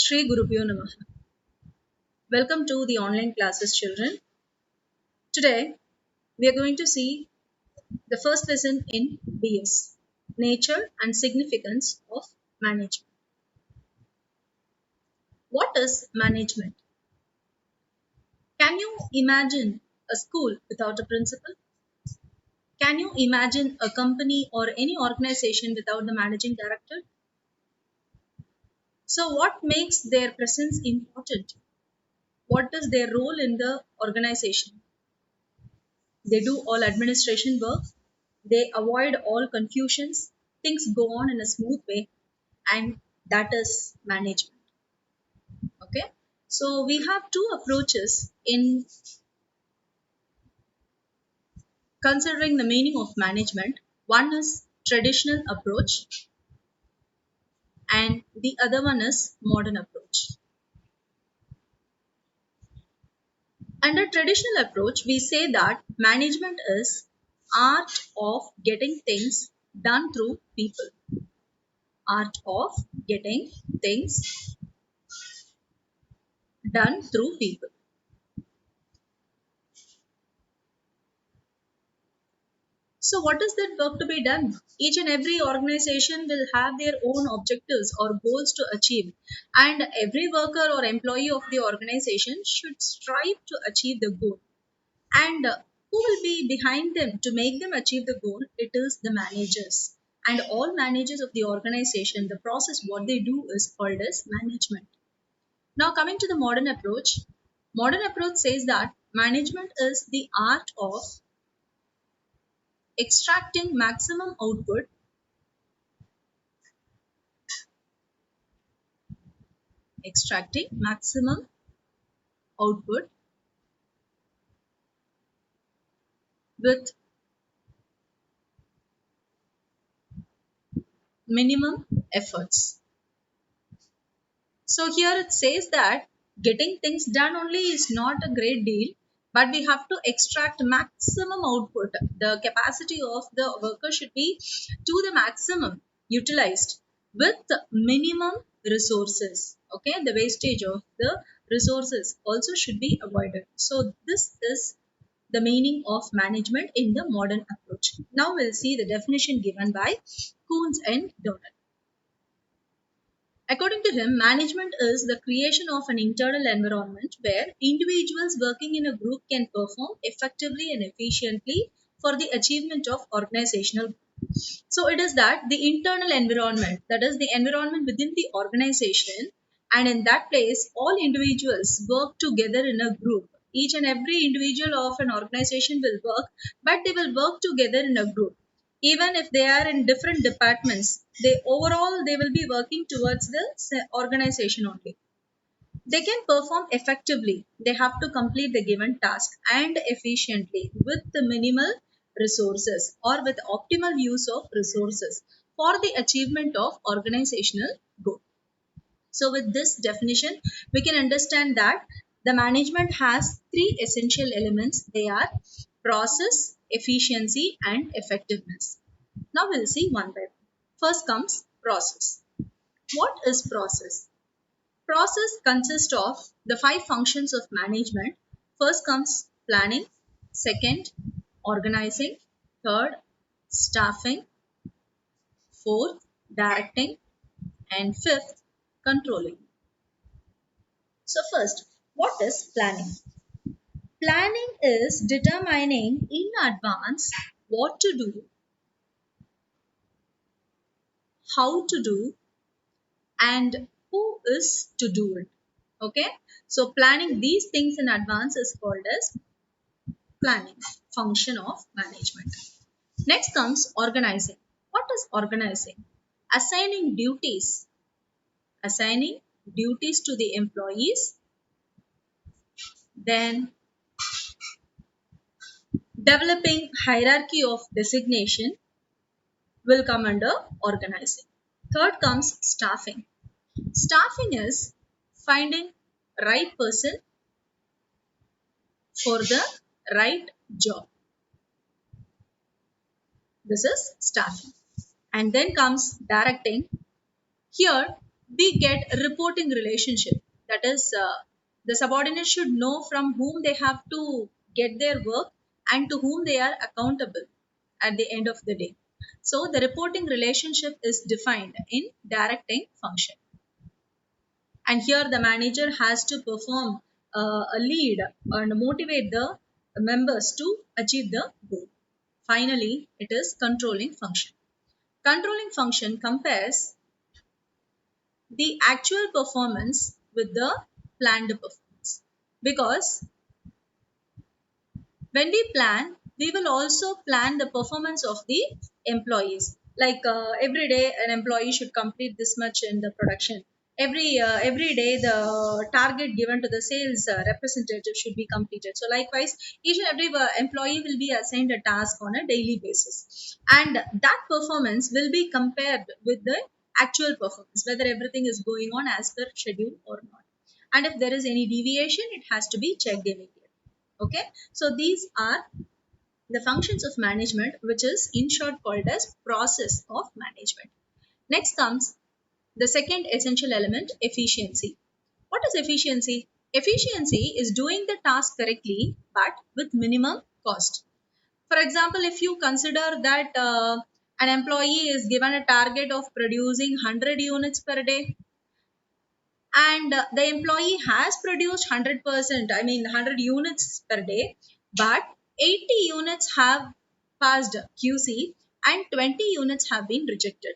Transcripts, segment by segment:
Shri Gurubhyo Namaha. Welcome to the online classes, children. Today, we are going to see the first lesson in BS, Nature and Significance of Management. What is management? Can you imagine a school without a principal? Can you imagine a company or any organization without the managing director? So, what makes their presence important? What is their role in the organization? They do all administration work, they avoid all confusions, things go on in a smooth way, and that is management. Okay, so we have two approaches in considering the meaning of management. One is traditional approach, and the other one is modern approach. Under traditional approach, we say that management is art of getting things done through people. Art of getting things done through people. So, what is that work to be done? Each and every organization will have their own objectives or goals to achieve, and every worker or employee of the organization should strive to achieve the goal. And who will be behind them to make them achieve the goal? It is the managers. And all managers of the organization, the process what they do is called as management. Now, coming to the modern approach says that management is the art of extracting maximum output extracting maximum output with minimum efforts. So here it says that getting things done only is not a great deal, but we have to extract maximum output. The capacity of the worker should be to the maximum utilized with minimum resources. Okay, the wastage of the resources also should be avoided. So this is the meaning of management in the modern approach. Now we'll see the definition given by Coons and Donald. According to him, management is the creation of an internal environment where individuals working in a group can perform effectively and efficiently for the achievement of organizational. So it is that the internal environment, that is the environment within the organization, and in that place, all individuals work together in a group. Each and every individual of an organization will work, but they will work together in a group. Even if they are in different departments, they will be working towards the organization only. They can perform effectively. They have to complete the given task and efficiently with the minimal resources or with optimal use of resources for the achievement of organizational goal. So with this definition, we can understand that the management has three essential elements. They are process, efficiency, and effectiveness. Now we'll see one by one. First comes process. What is process? Process consists of the five functions of management. First comes planning, second, organizing, third, staffing, fourth, directing, and fifth, controlling. So, first, what is planning? Planning is determining in advance what to do, how to do, and who is to do it. Okay, so planning these things in advance is called as planning, function of management. Next comes organizing. What is organizing? Assigning duties. Assigning duties to the employees. Then developing hierarchy of designation will come under organizing. Third comes staffing. Staffing is finding right person for the right job. This is staffing. And then comes directing. Here, we get a reporting relationship. That is, the subordinates should know from whom they have to get their work and to whom they are accountable at the end of the day. So the reporting relationship is defined in directing function. And here the manager has to perform a lead and motivate the members to achieve the goal. Finally, it is controlling function. Controlling function compares the actual performance with the planned performance, because when we plan, we will also plan the performance of the employees. Like every day an employee should complete this much in the production. Every day the target given to the sales representative should be completed. So likewise, each and every employee will be assigned a task on a daily basis, and that performance will be compared with the actual performance, whether everything is going on as per schedule or not. And if there is any deviation, it has to be checked immediately. Okay, so these are the functions of management, which is in short called as process of management. Next comes the second essential element, efficiency. What is efficiency? Efficiency is doing the task correctly but with minimum cost. For example, if you consider that an employee is given a target of producing 100 units per day, and the employee has produced 100%, I mean 100 units per day, but 80 units have passed QC and 20 units have been rejected.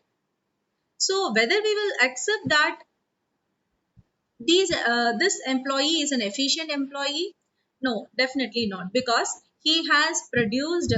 So whether we will accept that this employee is an efficient employee? No, definitely not, because he has produced,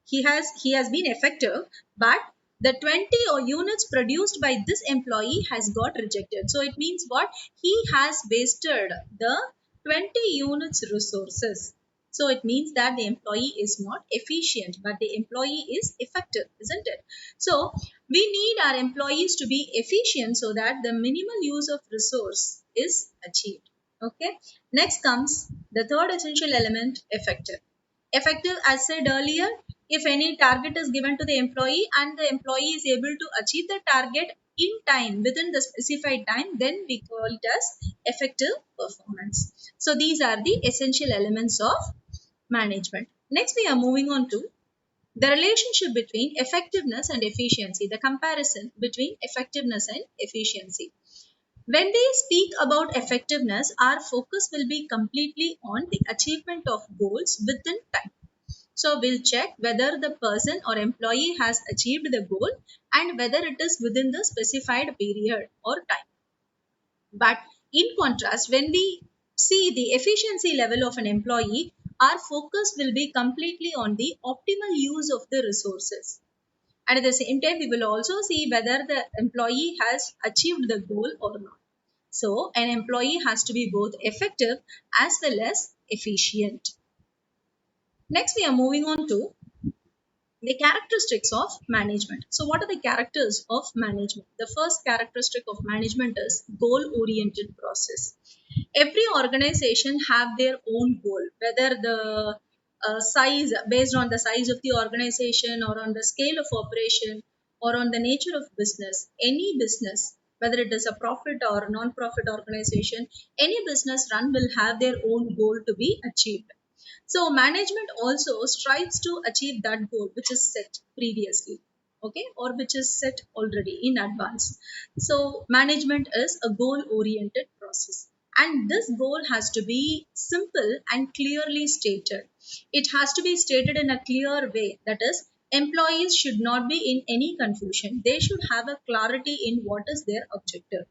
he has been effective, but the 20 or units produced by this employee has got rejected. So it means what? He has wasted the 20 units resources. So it means that the employee is not efficient, but the employee is effective, isn't it? So we need our employees to be efficient so that the minimal use of resource is achieved. Okay. Next comes the third essential element, effective. Effective, as said earlier, if any target is given to the employee and the employee is able to achieve the target in time, within the specified time, then we call it as effective performance. So these are the essential elements of management. Next, we are moving on to the relationship between effectiveness and efficiency, the comparison between effectiveness and efficiency. When we speak about effectiveness, our focus will be completely on the achievement of goals within time. So we'll check whether the person or employee has achieved the goal and whether it is within the specified period or time. But in contrast, when we see the efficiency level of an employee, our focus will be completely on the optimal use of the resources. And at the same time, we will also see whether the employee has achieved the goal or not. So, an employee has to be both effective as well as efficient. Next, we are moving on to the characteristics of management. So, what are the characters of management? The first characteristic of management is goal-oriented process. Every organization have their own goal, whether the size, based on the size of the organization or on the scale of operation or on the nature of business. Any business, whether it is a profit or non-profit organization, any business run will have their own goal to be achieved. So management also strives to achieve that goal which is set previously, okay, or which is set already in advance. So management is a goal oriented process, and this goal has to be simple and clearly stated. It has to be stated in a clear way, that is, employees should not be in any confusion. They should have a clarity in what is their objective.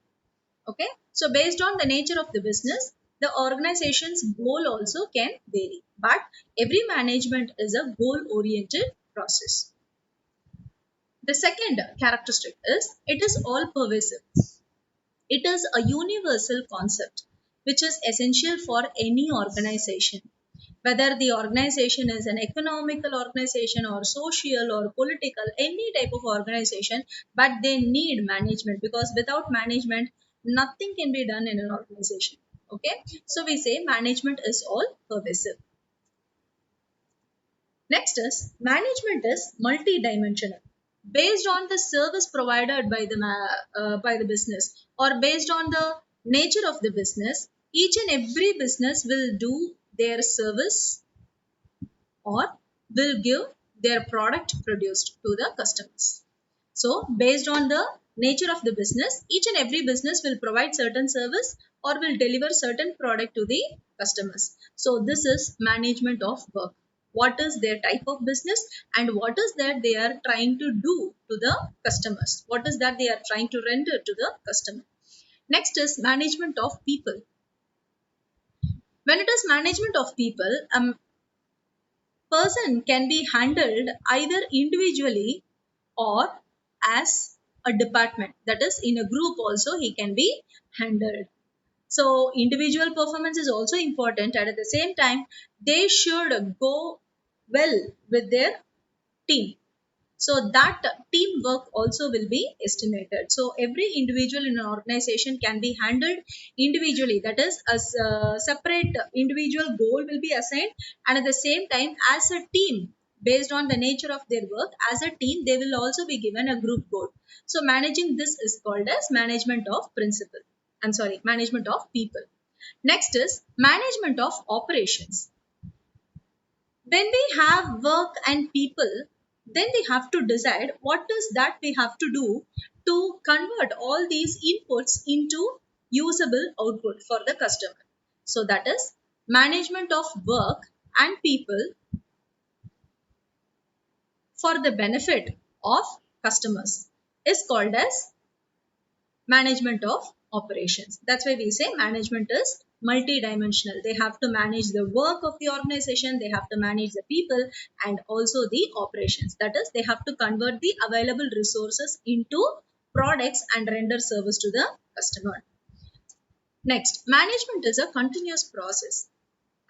Okay, so based on the nature of the business, the organization's goal also can vary, but every management is a goal oriented process. The second characteristic is it is all pervasive. It is a universal concept which is essential for any organization, whether the organization is an economical organization or social or political, any type of organization, but they need management, because without management, nothing can be done in an organization. Okay, so we say management is all pervasive. Next is management is multidimensional. based on the service provided by the business, or based on the nature of the business. Each and every business will do their service or will give their product produced to the customers. So, based on the nature of the business, each and every business will provide certain service or will deliver certain product to the customers. So, this is management of work. What is their type of business and what is that they are trying to do to the customers? What is that they are trying to render to the customer? Next is management of people. When it is management of people, person can be handled either individually or as a department, that is in a group also he can be handled. So individual performance is also important, and at the same time they should go well with their team, so that teamwork also will be estimated. So every individual in an organization can be handled individually, that is a separate individual goal will be assigned, and at the same time as a team, based on the nature of their work as a team, they will also be given a group goal. So managing this is called as management of principle, I'm sorry, management of people. Next is management of operations. When we have work and people, then we have to decide what is that we have to do to convert all these inputs into usable output for the customer. So that is management of work and people for the benefit of customers is called as management of operations. That's why we say management is multidimensional. They have to manage the work of the organization, they have to manage the people, and also the operations. That is, they have to convert the available resources into products and render service to the customer. Next, management is a continuous process.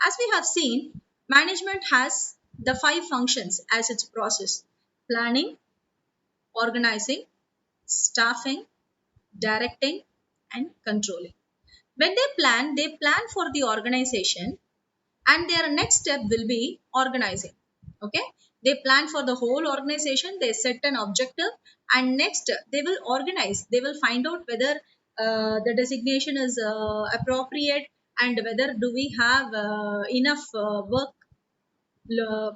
As we have seen, management has the five functions as its process: planning, organizing, staffing, directing, and controlling. When they plan for the organization, and their next step will be organizing. Okay, they plan for the whole organization, they set an objective, and next they will organize. They will find out whether the designation is appropriate, and whether do we have enough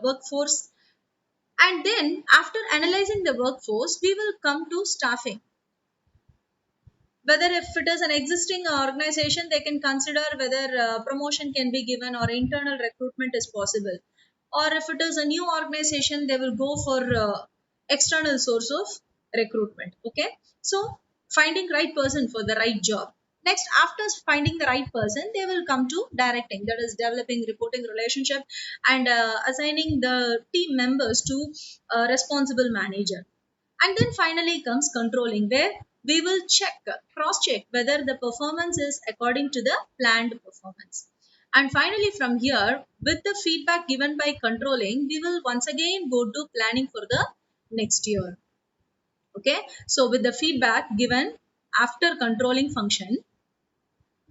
workforce. And then after analyzing the workforce, we will come to staffing. Whether if it is an existing organization, they can consider whether promotion can be given or internal recruitment is possible, or if it is a new organization, they will go for external source of recruitment. Okay, so finding right person for the right job. Next, after finding the right person, they will come to directing, that is developing reporting relationship and assigning the team members to a responsible manager. And then finally comes controlling, where we will cross check whether the performance is according to the planned performance. And finally, from here, with the feedback given by controlling, we will once again go to planning for the next year. Okay, so with the feedback given after controlling function,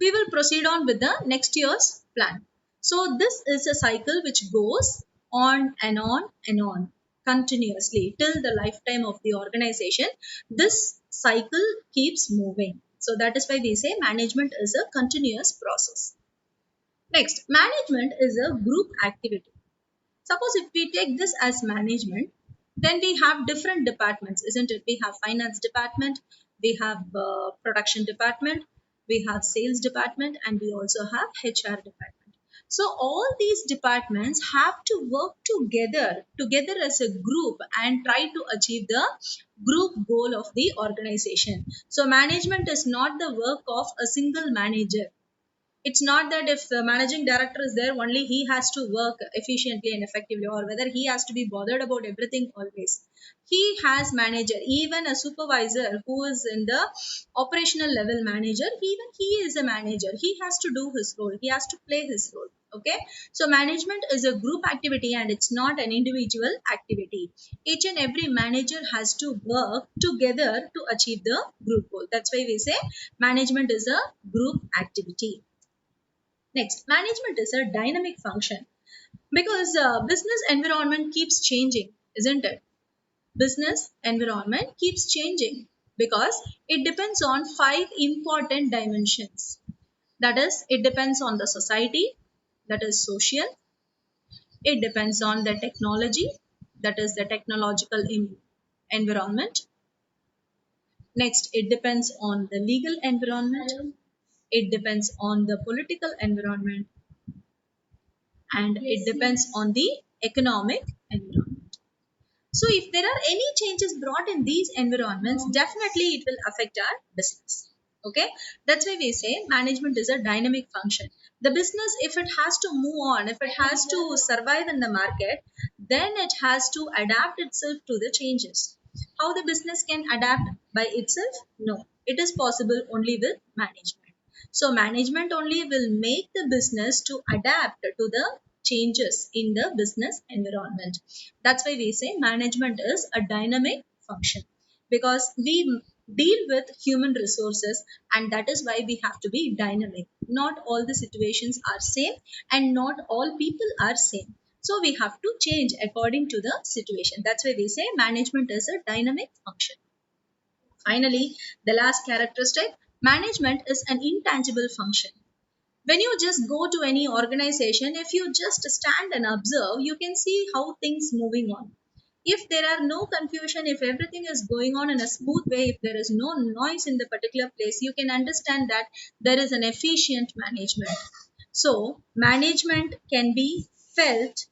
we will proceed on with the next year's plan. So this is a cycle which goes on and on and on continuously till the lifetime of the organization. This cycle keeps moving. So that is why we say management is a continuous process. Next, management is a group activity. Suppose if we take this as management, then we have different departments, isn't it? We have finance department, we have production department, we have sales department, and we also have HR department. So all these departments have to work together as a group and try to achieve the group goal of the organization. So management is not the work of a single manager. It's not that if the managing director is there, only he has to work efficiently and effectively, or whether he has to be bothered about everything always. He has manager, even a supervisor who is in the operational level manager, even he is a manager. He has to do his role, he has to play his role. Okay, so management is a group activity and it's not an individual activity. Each and every manager has to work together to achieve the group goal. That's why we say management is a group activity. Next, management is a dynamic function because business environment keeps changing, isn't it? business environment keeps changing because it depends on five important dimensions. That is, it depends on the society, that is social, it depends on the technology, that is the technological environment. Next, it depends on the legal environment, it depends on the political environment, and it depends on the economic environment. So if there are any changes brought in these environments, definitely it will affect our business. Okay, that's why we say management is a dynamic function. The business, if it has to move on, if it has to survive in the market, then it has to adapt itself to the changes. How the business can adapt by itself? No, it is possible only with management. So management only will make the business to adapt to the changes in the business environment. That's why we say management is a dynamic function, because we deal with human resources, and that is why we have to be dynamic. Not all the situations are same, and not all people are same. So we have to change according to the situation. That's why we say management is a dynamic function. Finally, the last characteristic, management is an intangible function. When you just go to any organization, if you just stand and observe, you can see how things moving on. If there are no confusion, if everything is going on in a smooth way, if there is no noise in the particular place, you can understand that there is an efficient management. So management can be felt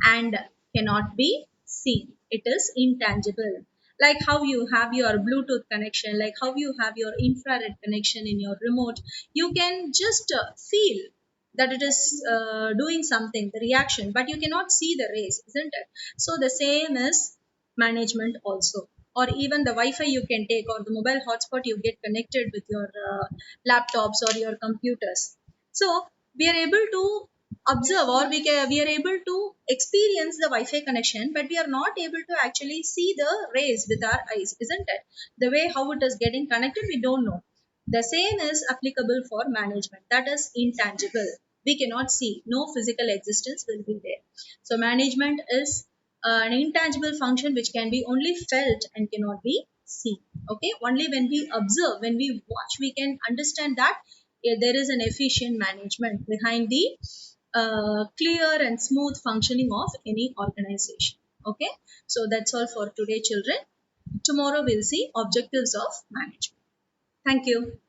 and cannot be seen. It is intangible. Like how you have your Bluetooth connection, like how you have your infrared connection in your remote, you can just feel that it is doing something, the reaction, but you cannot see the rays, isn't it? So the same is management also. Or even the Wi-Fi you can take, or the mobile hotspot you get connected with your laptops or your computers. So we are able to observe, or we are able to experience the Wi-Fi connection, but we are not able to actually see the rays with our eyes, isn't it? The way how it is getting connected, we don't know. The same is applicable for management. That is intangible. We cannot see. No physical existence will be there. So management is an intangible function which can be only felt and cannot be seen. Okay, only when we observe, when we watch, we can understand that there is an efficient management behind the clear and smooth functioning of any organization. Okay, so that's all for today, children. Tomorrow we'll see objectives of management. Thank you.